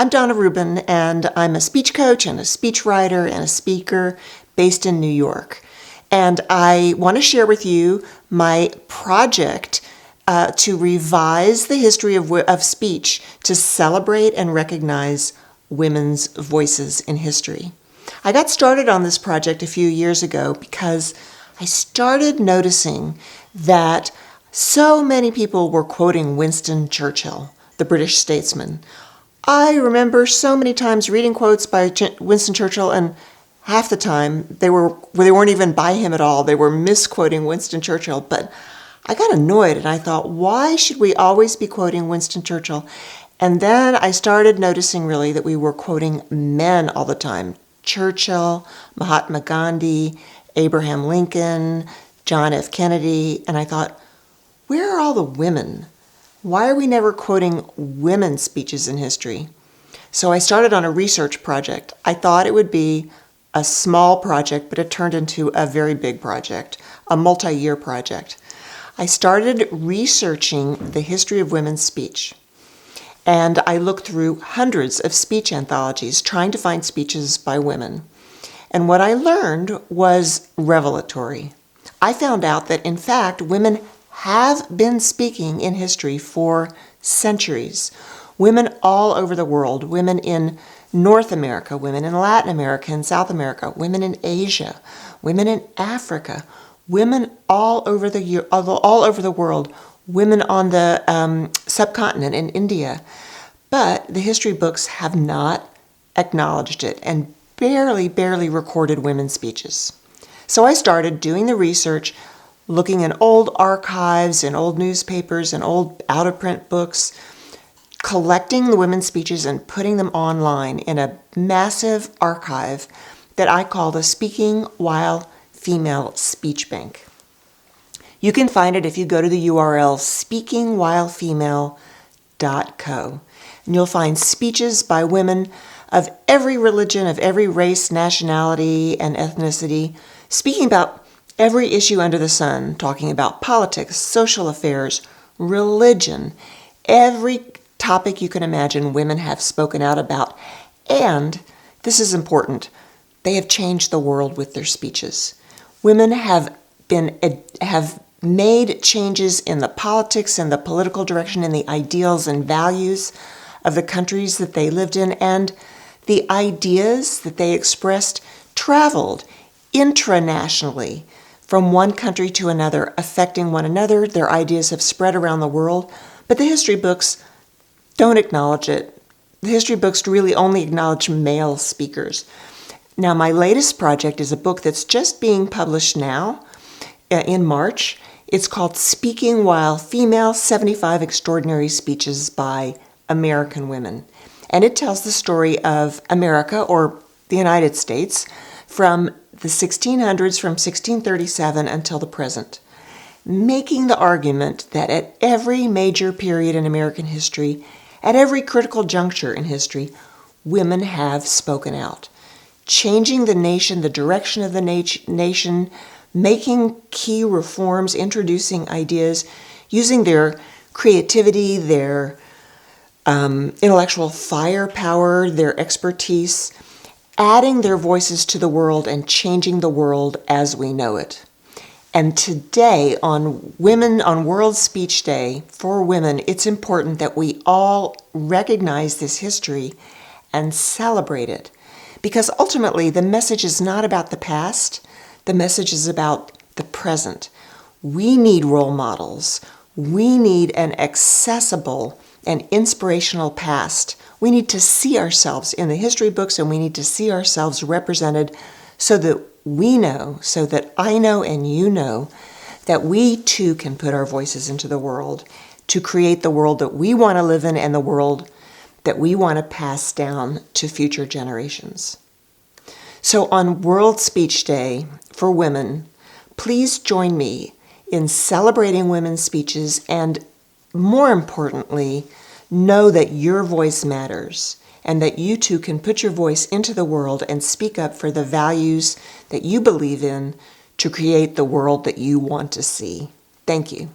I'm Donna Rubin, and I'm a speech coach and a speechwriter and a speaker based in New York. And I want to share with you my project to revise the history of speech to celebrate and recognize women's voices in history. I got started on this project a few years ago because I started noticing that so many people were quoting Winston Churchill, the British statesman. I remember so many times reading quotes by Winston Churchill, and half the time they weren't even by him at all. They were misquoting Winston Churchill. But I got annoyed and I thought, why should we always be quoting Winston Churchill? And then I started noticing really that we were quoting men all the time. Churchill, Mahatma Gandhi, Abraham Lincoln, John F. Kennedy. And I thought, where are all the women? Why are we never quoting women's speeches in history? So I started on a research project. I thought it would be a small project, but it turned into a very big project, a multi-year project. I started researching the history of women's speech, and I looked through hundreds of speech anthologies trying to find speeches by women. And what I learned was revelatory. I found out that, in fact, women have been speaking in history for centuries. Women all over the world, women in North America, women in Latin America and South America, women in Asia, women in Africa, women all over the world, women on the subcontinent in India. But the history books have not acknowledged it and barely recorded women's speeches. So I started doing the research, looking in old archives and old newspapers and old out-of-print books, collecting the women's speeches and putting them online in a massive archive that I call the Speaking While Female Speech Bank. You can find it if you go to the URL speakingwhilefemale.co, and you'll find speeches by women of every religion, of every race, nationality, and ethnicity, speaking about every issue under the sun, talking about politics, social affairs, religion, every topic you can imagine women have spoken out about. And, this is important, they have changed the world with their speeches. Women have made changes in the politics and the political direction and the ideals and values of the countries that they lived in, and the ideas that they expressed traveled intranationally from one country to another, affecting one another. Their ideas have spread around the world, but the history books don't acknowledge it. The history books really only acknowledge male speakers. Now, my latest project is a book that's just being published now in March. It's called Speaking While Female: 75 Extraordinary Speeches by American Women. And it tells the story of America, or the United States, from the 1600s, from 1637 until the present, making the argument that at every major period in American history, at every critical juncture in history, women have spoken out, changing the nation, the direction of the nation, making key reforms, introducing ideas, using their creativity, their intellectual firepower, their expertise, adding their voices to the world and changing the world as we know it. And today, on World Speech Day for Women, it's important that we all recognize this history and celebrate it. Because ultimately, the message is not about the past, the message is about the present. We need role models. We need an accessible and inspirational past. We need to see ourselves in the history books, and we need to see ourselves represented so that we know, so that I know and you know, that we too can put our voices into the world to create the world that we want to live in and the world that we want to pass down to future generations. So on World Speech Day for Women, please join me in celebrating women's speeches, and more importantly, know that your voice matters and that you too can put your voice into the world and speak up for the values that you believe in to create the world that you want to see. Thank you.